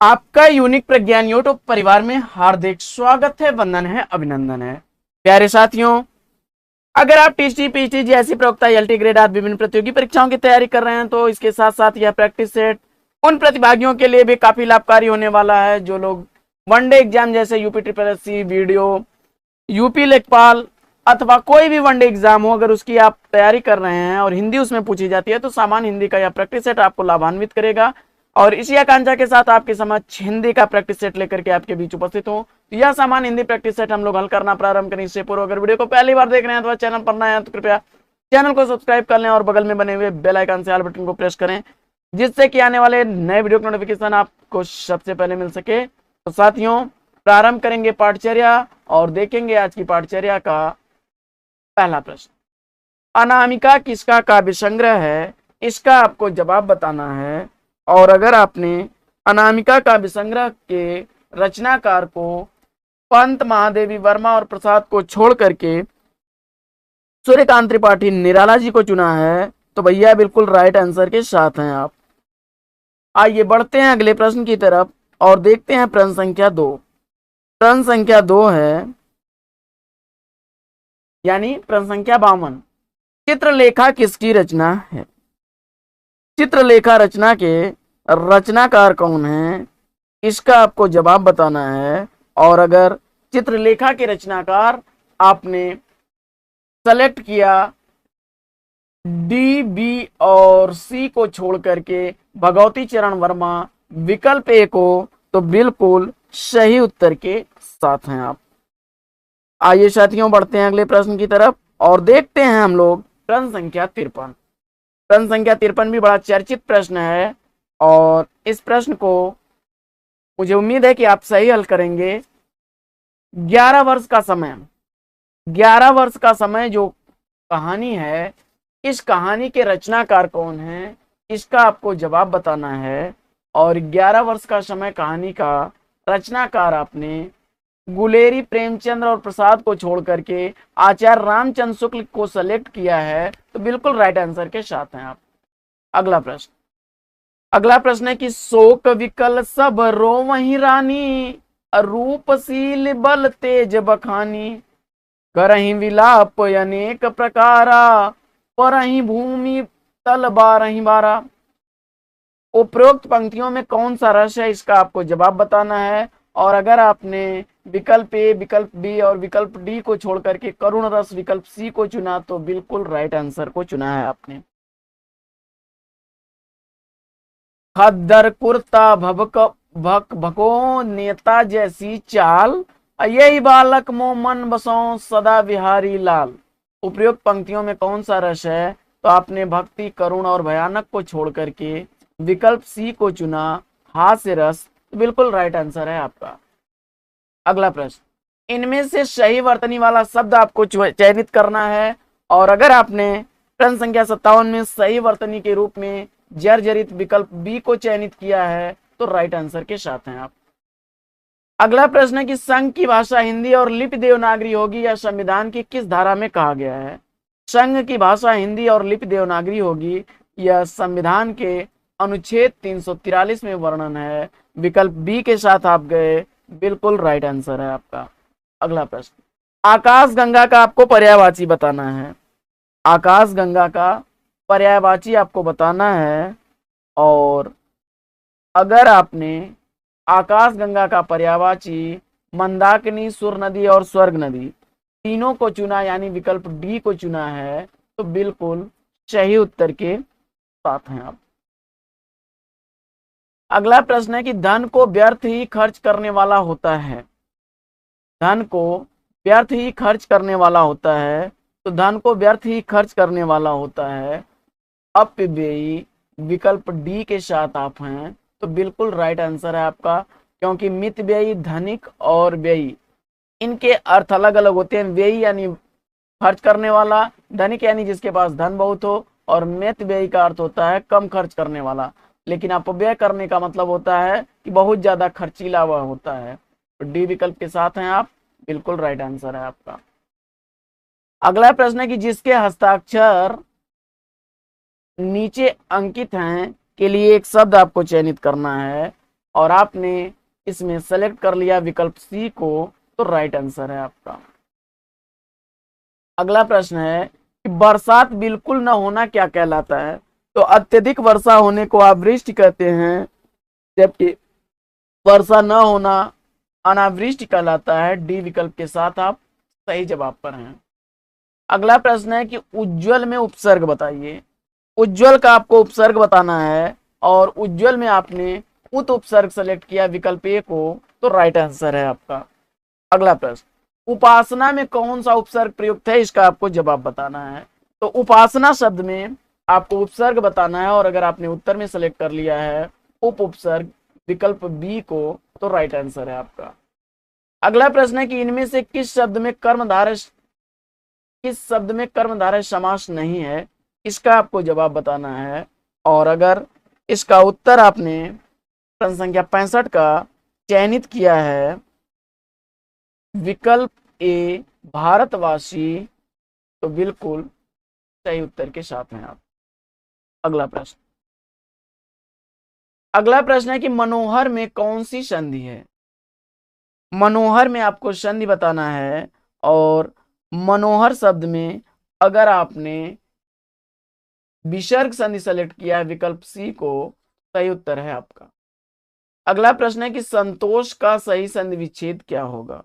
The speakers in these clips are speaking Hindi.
आपका यूनिक प्रज्ञान यूट्यूब परिवार में हार्दिक स्वागत है, वंदन है, अभिनंदन है। प्यारे साथियों, अगर आप टीसी पीटी जैसी प्रवक्ता एलटी ग्रेड आदि विभिन्न प्रतियोगी परीक्षाओं की तैयारी कर रहे हैं तो इसके साथ साथ यह प्रैक्टिस सेट उन प्रतिभागियों के लिए भी काफी लाभकारी होने वाला है जो लोग वनडे एग्जाम जैसे UP triple SC, video, UP लेखपाल अथवा कोई भी वनडे एग्जाम हो, अगर उसकी आप तैयारी कर रहे हैं और हिंदी उसमें पूछी जाती है तो सामान्य हिंदी का यह प्रैक्टिस सेट आपको लाभान्वित करेगा। और इसी आकांक्षा के साथ आपके समक्ष हिंदी का प्रैक्टिस सेट लेकर के आपके बीच उपस्थित हूं। तो यह सामान्य हिंदी प्रैक्टिस सेट हम लोग हल करना प्रारंभ करें। इससे पूर्व अगर वीडियो को पहली बार देख रहे हैं अथवा चैनल पर नए हैं तो कृपया चैनल को सब्सक्राइब कर लें और बगल में बने हुए बेल आइकन से ऑल बटन को प्रेस करें, जिससे कि आने वाले नए वीडियो का नोटिफिकेशन आपको सबसे पहले मिल सके। तो साथियों, प्रारंभ करेंगे पाठचर्या और देखेंगे आज की पाठचर्या का पहला प्रश्न। अनामिका किसका काव्य संग्रह है, इसका आपको जवाब बताना है। और अगर आपने अनामिका काव्य संग्रह के रचनाकार को पंत, महादेवी वर्मा और प्रसाद को छोड़ करके सूर्यकांत त्रिपाठी निराला जी को चुना है तो भैया बिल्कुल राइट आंसर के साथ हैं आप। आइए बढ़ते हैं अगले प्रश्न की तरफ और देखते हैं प्रश्न संख्या 2। प्रश्न संख्या 2 है, यानी प्रश्न संख्या 52। चित्रलेखा किसकी रचना है? चित्रलेखा रचना के रचनाकार कौन है, इसका आपको जवाब बताना है। और अगर चित्रलेखा के रचनाकार आपने सेलेक्ट किया डी, बी और सी को छोड़ करके भगवती चरण वर्मा विकल्प ए को, तो बिल्कुल सही उत्तर के साथ हैं आप। आइए साथियों बढ़ते हैं अगले प्रश्न की तरफ और देखते हैं हम लोग प्रश्न संख्या 53। प्रश्न संख्या 53 भी बड़ा चर्चित प्रश्न है और इस प्रश्न को मुझे उम्मीद है कि आप सही हल करेंगे। 11 वर्ष का समय, 11 वर्ष का समय जो कहानी है, इस कहानी के रचनाकार कौन है, इसका आपको जवाब बताना है। और 11 वर्ष का समय कहानी का रचनाकार आपने गुलेरी, प्रेमचंद्र और प्रसाद को छोड़ करके आचार्य रामचंद्र शुक्ल को सेलेक्ट किया है, तो बिल्कुल राइट आंसर के साथ हैं आप। अगला प्रश्न, अगला प्रश्न है कि शोक विकल सब रोवहि रानी, रूपशील बल तेज बखानी, करहि विलाप अनेक प्रकारा, परहि भूमि तल बारहि बारा। उपरोक्त पंक्तियों में कौन सा रस है, इसका आपको जवाब बताना है। और अगर आपने विकल्प ए, विकल्प बी और विकल्प डी को छोड़ करके करुण रस विकल्प सी को चुना तो बिल्कुल राइट आंसर को चुना है आपने। खद्दर कुर्ता भबक भक भको नेता जैसी चाल, यही बालक मो मन बसों सदा बिहारी लाल। उपयुक्त पंक्तियों में कौन सा रस है, तो आपने भक्ति, करुण और भयानक को छोड़ करके विकल्प सी को चुना, हास्य रस, तो बिल्कुल राइट आंसर है आपका। अगला प्रश्न, इनमें से सही वर्तनी वाला शब्द आपको चयनित करना है। और अगर आपने प्रश्न संख्या 57 में सही वर्तनी के रूप में जर्जरित विकल्प बी को चयनित किया है तो राइट आंसर के साथ हैं आप। अगला प्रश्न है कि संघ की भाषा हिंदी और लिपि देवनागरी होगी या संविधान की किस धारा में कहा गया है? संघ की भाषा हिंदी और लिपि देवनागरी होगी, यह संविधान के अनुच्छेद 343 में वर्णन है। विकल्प बी के साथ आप गए, बिल्कुल राइट आंसर है आपका। अगला प्रश्न, आकाश गंगा का आपको पर्यायवाची बताना है। आकाश गंगा का पर्यायवाची आपको बताना है। और अगर आपने आकाश गंगा का पर्यायवाची मंदाकिनी, सुर नदी और स्वर्ग नदी तीनों को चुना, यानी विकल्प डी को चुना है, तो बिल्कुल सही उत्तर के साथ हैं आप। अगला प्रश्न है कि धन को व्यर्थ ही खर्च करने वाला होता है। धन को व्यर्थ ही खर्च करने वाला होता है, तो धन को व्यर्थ ही खर्च करने वाला होता है अपव्ययी। विकल्प डी के साथ आप हैं, तो बिल्कुल राइट आंसर है आपका, क्योंकि मित व्ययी, धनिक और व्ययी इनके अर्थ अलग अलग होते हैं। व्ययी यानी खर्च करने वाला, धनिक यानी जिसके पास धन बहुत हो, और मित व्ययी का अर्थ होता है कम खर्च करने वाला। लेकिन अपव्यय करने का मतलब होता है कि बहुत ज्यादा खर्चीला हुआ होता है। तो डी विकल्प के साथ हैं आप, बिल्कुल राइट आंसर है आपका। अगला प्रश्न है कि जिसके हस्ताक्षर नीचे अंकित हैं के लिए एक शब्द आपको चयनित करना है। और आपने इसमें सेलेक्ट कर लिया विकल्प सी को, तो राइट आंसर है आपका। अगला प्रश्न है कि बरसात बिल्कुल न होना क्या कहलाता है? तो अत्यधिक वर्षा होने को आप वृष्टि कहते हैं, जबकि वर्षा न होना अनावृष्टि कहलाता है। डी विकल्प के साथ आप सही जवाब पर हैं। अगला प्रश्न है कि उज्ज्वल में उपसर्ग बताइए। उज्ज्वल का आपको उपसर्ग बताना है और उज्ज्वल में आपने उत उपसर्ग सेलेक्ट किया विकल्प ए को, तो राइट आंसर है आपका। अगला प्रश्न, उपासना में कौन सा उपसर्ग प्रयुक्त है? इसका आपको जवाब बताना है। तो उपासना शब्द में आपको उपसर्ग बताना है और अगर आपने उत्तर में सेलेक्ट कर लिया है उप उपसर्ग विकल्प बी को, तो राइट आंसर है आपका। अगला प्रश्न है कि इनमें से किस शब्द में कर्मधारय समास नहीं है? इसका आपको जवाब बताना है और अगर इसका उत्तर आपने प्रश्न संख्या 65 का चयनित किया है विकल्प ए भारतवासी, तो बिल्कुल सही उत्तर के साथ हैं आप। अगला प्रश्न है कि मनोहर में कौन सी संधि है? मनोहर में आपको संधि बताना है और मनोहर शब्द में अगर आपने विसर्ग संधि सेलेक्ट किया है विकल्प सी को, सही उत्तर है आपका। अगला प्रश्न है कि संतोष का सही संधि विच्छेद क्या होगा?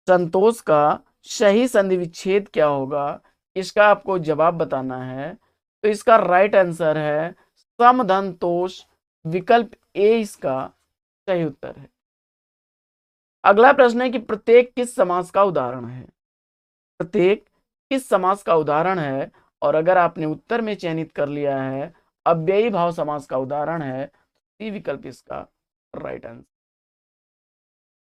संतोष का सही संधि विच्छेद क्या होगा? इसका आपको जवाब बताना है। तो इसका राइट आंसर है समधनतोष, विकल्प ए इसका सही उत्तर है। अगला प्रश्न है कि प्रत्येक किस समास का उदाहरण है? प्रत्येक किस समास का उदाहरण है? और अगर आपने उत्तर में चयनित कर लिया है अव्ययी भाव समास का उदाहरण है, सी विकल्प इसका राइट आंसर।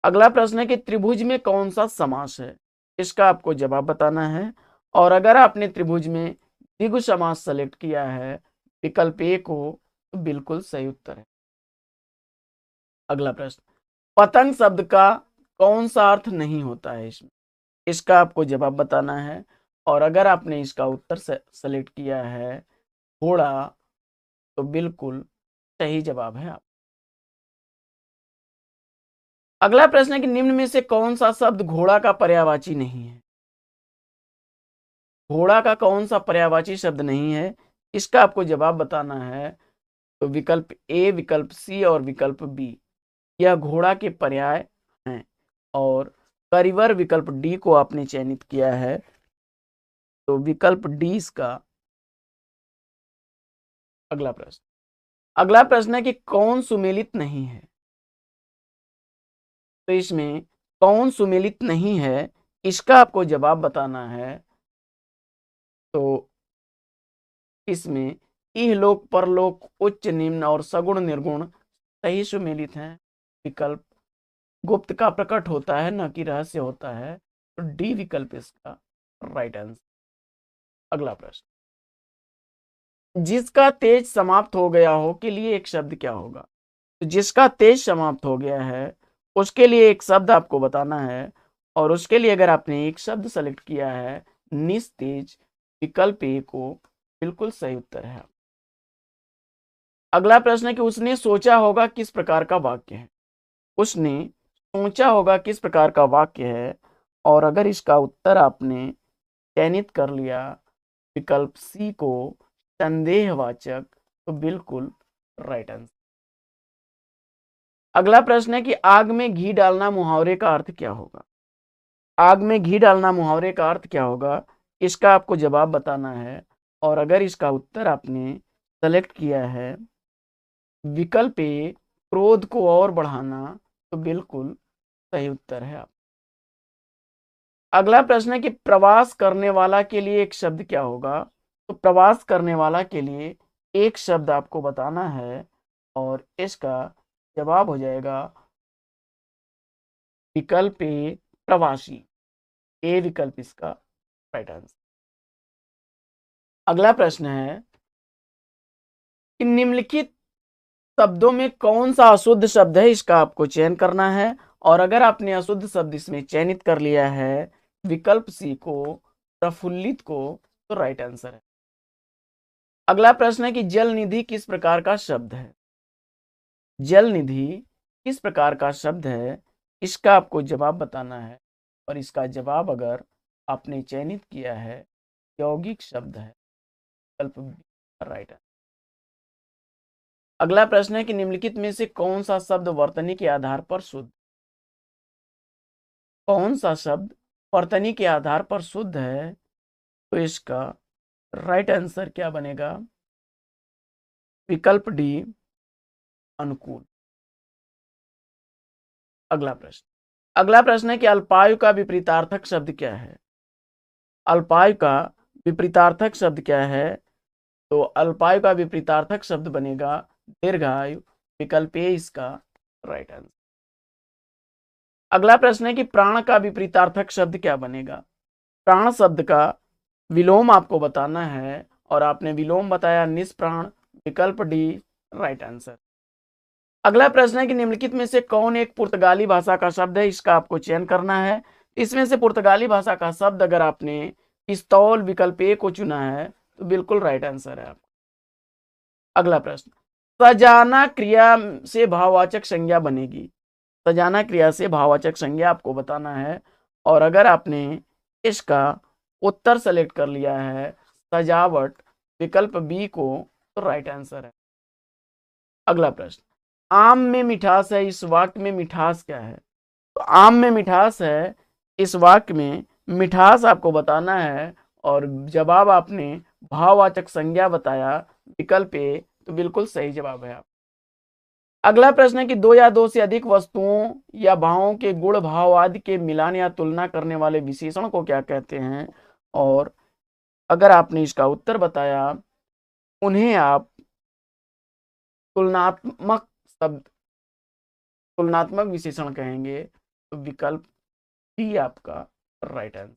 अगला प्रश्न है कि त्रिभुज में कौन सा समास है? इसका आपको जवाब बताना है और अगर आपने त्रिभुज में द्विगु समास सेलेक्ट किया है विकल्प ए को, तो बिल्कुल सही उत्तर है। अगला प्रश्न, पतंग शब्द का कौन सा अर्थ नहीं होता है इसमें? इसका आपको जवाब बताना है और अगर आपने इसका उत्तर सेलेक्ट किया है घोड़ा, तो बिल्कुल सही जवाब है आप। अगला प्रश्न है कि निम्न में से कौन सा शब्द घोड़ा का पर्यायवाची नहीं है? घोड़ा का कौन सा पर्यायवाची शब्द नहीं है? इसका आपको जवाब बताना है। तो विकल्प ए, विकल्प सी और विकल्प बी यह घोड़ा के पर्याय हैं और करिवर विकल्प डी को आपने चयनित किया है, तो विकल्प डी इसका अगला प्रश्न है कि कौन सुमेलित नहीं है? तो इसमें कौन सुमेलित नहीं है इसका आपको जवाब बताना है। तो इसमें इहलोक, परलोक, उच्च निम्न और सगुण निर्गुण सही सुमेलित हैं। विकल्प गुप्त का प्रकट होता है न कि रहस्य होता है, तो डी विकल्प इसका राइट आंसर। अगला प्रश्न, जिसका तेज समाप्त हो गया हो के लिए एक शब्द क्या होगा? तो जिसका तेज समाप्त हो गया है उसके लिए एक शब्द आपको बताना है और उसके लिए अगर आपने एक शब्द सेलेक्ट किया है निस्तेज, विकल्प ए को, बिल्कुल सही उत्तर है। अगला प्रश्न है कि उसने सोचा होगा किस प्रकार का वाक्य है? उसने सोचा होगा किस प्रकार का वाक्य है और अगर इसका उत्तर आपने चयनित कर लिया विकल्प सी को, संदेहवाचक, तो बिल्कुल राइट आंसर। अगला प्रश्न है कि आग में घी डालना मुहावरे का अर्थ क्या होगा? आग में घी डालना मुहावरे का अर्थ क्या होगा? इसका आपको जवाब बताना है और अगर इसका उत्तर आपने सेलेक्ट किया है विकल्प ए, क्रोध को और बढ़ाना, तो बिल्कुल सही उत्तर है आप। अगला प्रश्न है कि प्रवास करने वाला के लिए एक शब्द क्या होगा? तो प्रवास करने वाला के लिए एक शब्द आपको बताना है और इसका जवाब हो जाएगा विकल्प ए, प्रवासी। ए विकल्प इसका राइट आंसर। अगला प्रश्न है कि निम्नलिखित शब्दों में कौन सा अशुद्ध शब्द है? इसका आपको चयन करना है और अगर आपने अशुद्ध शब्द इसमें चयनित कर लिया है विकल्प सी को, प्रफुल्लित को, तो राइट आंसर है। अगला प्रश्न है कि जल निधि किस प्रकार का शब्द है? जल निधि किस प्रकार का शब्द है, इसका आपको जवाब बताना है। और इसका जवाब अगर आपने चयनित किया है, यौगिक शब्द है, विकल्प बी राइट है। अगला प्रश्न है कि निम्नलिखित में से कौन सा शब्द वर्तनी के आधार पर शुद्ध, कौन सा शब्द वर्तनी के आधार पर शुद्ध है। तो इसका राइट आंसर क्या बनेगा, विकल्प डी अनुकूल। अगला प्रश्न है कि अल्पायु का विपरीतार्थक शब्द क्या है। अल्पायु का विपरीतार्थक शब्द क्या है। तो अल्पायु का विपरीतार्थक शब्द बनेगा दीर्घायु, विकल्प ए इसका राइट आंसर। अगला प्रश्न है कि प्राण का विपरीतार्थक शब्द क्या बनेगा। प्राण शब्द का विलोम आपको बताना है और आपने विलोम बताया निष्प्राण, विकल्प डी राइट आंसर। अगला प्रश्न है कि निम्नलिखित में से कौन एक पुर्तगाली भाषा का शब्द है, इसका आपको चयन करना है। इसमें से पुर्तगाली भाषा का शब्द अगर आपने पिस्तौल विकल्प ए को चुना है तो बिल्कुल राइट आंसर है आपका। अगला प्रश्न, सजाना क्रिया से भाववाचक संज्ञा बनेगी। सजाना क्रिया से भाववाचक संज्ञा आपको बताना है और अगर आपने इसका उत्तर सेलेक्ट कर लिया है सजावट, विकल्प बी को, तो राइट आंसर है। अगला प्रश्न, आम में मिठास है, इस वाक्य में मिठास क्या है। तो आम में मिठास है, इस वाक्य में मिठास आपको बताना है और जवाब आपने भाववाचक संज्ञा बताया, विकल्प ए, तो बिल्कुल सही जवाब है आप। अगला प्रश्न है कि दो या दो से अधिक वस्तुओं या भावों के गुण भाव आदि के मिलान या तुलना करने वाले विशेषण को क्या कहते हैं। और अगर आपने इसका उत्तर बताया उन्हें आप तुलनात्मक शब्द, तुलनात्मक विशेषण कहेंगे, तो विकल्प डी आपका राइट आंसर।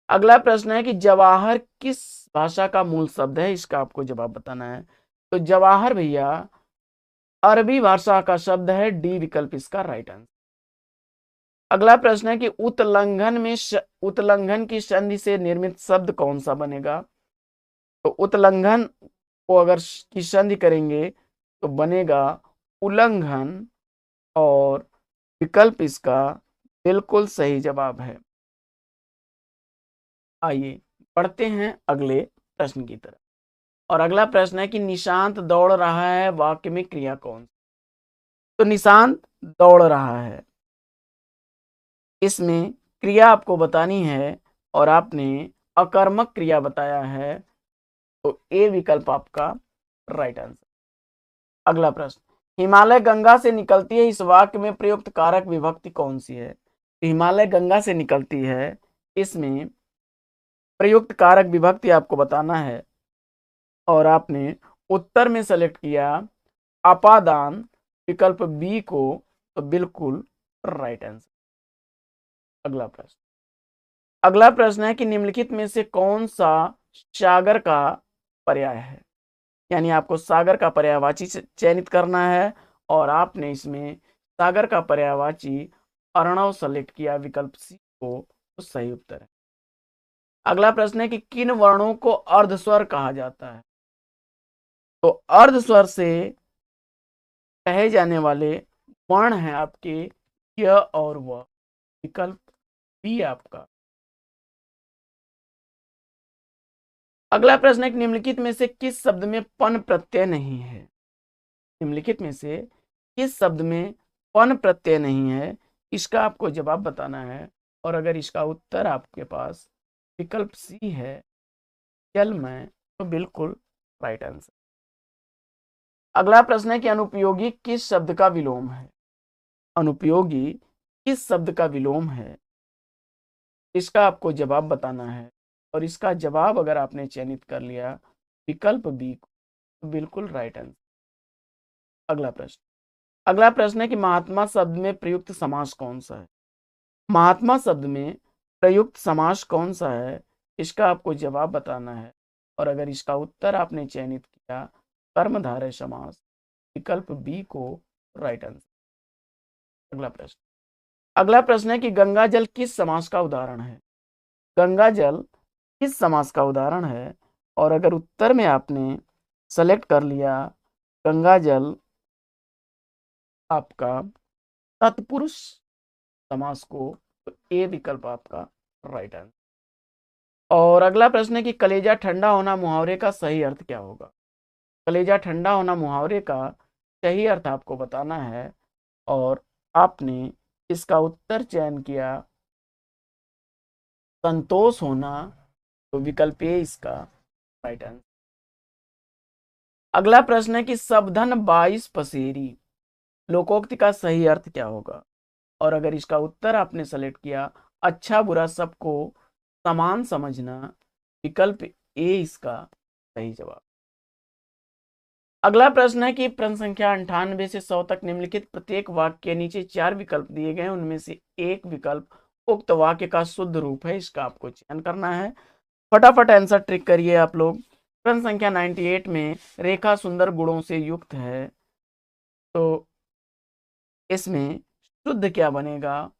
अगला प्रश्न है कि जवाहर किस भाषा का मूल शब्द है, इसका आपको जवाब बताना है। तो जवाहर भैया अरबी भाषा का शब्द है, डी विकल्प इसका राइट आंसर। अगला प्रश्न है कि उत्लंघन की संधि से निर्मित शब्द कौन सा बनेगा। तो उत्लंघन को अगर की संधि करेंगे तो बनेगा उल्लंघन और विकल्प इसका बिल्कुल सही जवाब है। आइए पढ़ते हैं अगले प्रश्न की तरफ। और अगला प्रश्न है कि निशांत दौड़ रहा है, वाक्य में क्रिया कौन। तो निशांत दौड़ रहा है, इसमें क्रिया आपको बतानी है और आपने अकर्मक क्रिया बताया है, तो ए विकल्प आपका राइट आंसर। अगला प्रश्न, हिमालय गंगा से निकलती है, इस वाक्य में प्रयुक्त कारक विभक्ति कौन सी है। हिमालय गंगा से निकलती है, इसमें प्रयुक्त कारक विभक्ति आपको बताना है और आपने उत्तर में सेलेक्ट किया अपादान, विकल्प बी को, तो बिल्कुल राइट आंसर। अगला प्रश्न है कि निम्नलिखित में से कौन सा सागर का पर्याय है। यानी आपको सागर का पर्यायवाची चयनित करना है और आपने इसमें सागर का पर्यायवाची अर्णव सेलेक्ट किया, विकल्प सी को, तो सही उत्तर है। अगला प्रश्न है कि किन वर्णों को अर्धस्वर कहा जाता है। तो अर्धस्वर से कहे जाने वाले वर्ण हैं आपके य और व, विकल्प बी आपका। अगला प्रश्न है कि निम्नलिखित में से किस शब्द में पन प्रत्यय नहीं है। निम्नलिखित में से किस शब्द में पन प्रत्यय नहीं है, इसका आपको जवाब बताना है और अगर इसका उत्तर आपके पास विकल्प सी है जल में, तो बिल्कुल राइट आंसर। अगला प्रश्न है कि अनुपयोगी किस शब्द का विलोम है। अनुपयोगी किस शब्द का विलोम है, इसका आपको जवाब बताना है और इसका जवाब अगर आपने चयनित कर लिया विकल्प बी को, तो बिल्कुल राइट आंसर। अगला प्रश्न है कि महात्मा शब्द में प्रयुक्त समास कौन सा है। महात्मा शब्द में प्रयुक्त समास कौन सा है, इसका आपको जवाब बताना है और अगर इसका उत्तर आपने चयनित किया कर्मधारय समास, विकल्प बी को राइट आंसर। अगला प्रश्न है कि गंगा जल किस समास का उदाहरण है। गंगा जल किस समास का उदाहरण है और अगर उत्तर में आपने सेलेक्ट कर लिया गंगा जल आपका तत्पुरुष समास को, तो ए विकल्प आपका राइट आंसर। और अगला प्रश्न है कि कलेजा ठंडा होना मुहावरे का सही अर्थ क्या होगा। कलेजा ठंडा होना मुहावरे का सही अर्थ आपको बताना है और आपने इसका उत्तर चयन किया संतोष होना, तो विकल्प ए इसका राइट आंसर। अगला प्रश्न है कि सबधन 22 पसेरी लोकोक्ति का सही अर्थ क्या होगा। और अगर इसका उत्तर आपने सेलेक्ट किया अच्छा बुरा सबको समान समझना, विकल्प ए इसका सही जवाब। अगला प्रश्न है कि प्रश्न संख्या 98 से 100 तक निम्नलिखित प्रत्येक वाक्य के नीचे 4 विकल्प दिए गए, उनमें से एक विकल्प उक्त वाक्य का शुद्ध रूप है, इसका आपको चयन करना है। फटाफट आंसर ट्रिक करिए आप लोग। प्रश्न संख्या 98 में रेखा सुंदर गुणों से युक्त है, तो इसमें शुद्ध क्या बनेगा।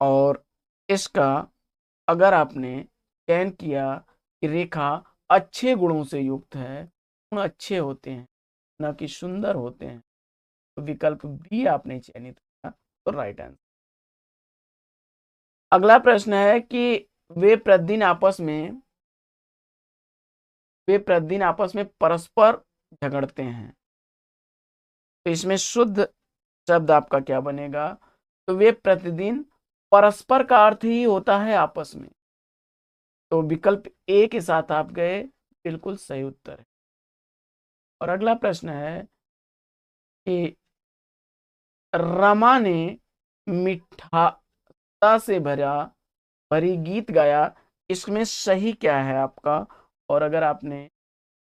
और इसका अगर आपने चयन किया कि रेखा अच्छे गुणों से युक्त है, गुण अच्छे होते हैं न कि सुंदर होते हैं, तो विकल्प बी आपने चयनित किया, तो राइट आंसर। अगला प्रश्न है कि वे प्रतिदिन आपस में परस्पर झगड़ते हैं, तो इसमें शुद्ध शब्द आपका क्या बनेगा। तो वे प्रतिदिन परस्पर का अर्थ ही होता है आपस में, तो विकल्प ए के साथ आप गए, बिल्कुल सही उत्तर है। और अगला प्रश्न है कि रमा ने मिठास से भरी गीत गाया, इसमें सही क्या है आपका। और अगर आपने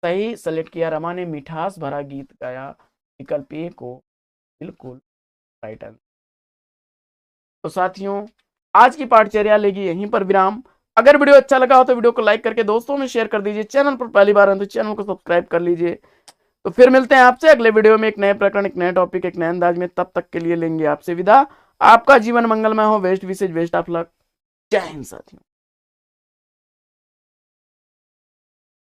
सही सेलेक्ट किया रमा ने मिठास भरा गीत गाया, विकल्प ए को बिल्कुल राइट आंसर। तो साथियों आज की पाठचर्या लेगी यहीं पर विराम। अगर वीडियो अच्छा लगा हो तो वीडियो को लाइक करके दोस्तों में शेयर कर दीजिए। चैनल पर पहली बार हैं तो चैनल को सब्सक्राइब कर लीजिए। तो फिर मिलते हैं आपसे अगले वीडियो में एक नए प्रकरण, एक नए टॉपिक, एक नए अंदाज में। तब तक के लिए लेंगे आपसे विदा। आपका जीवन मंगलमय हो। बेस्ट विशेष, बेस्ट ऑफ लक। जय हिंद साथियों।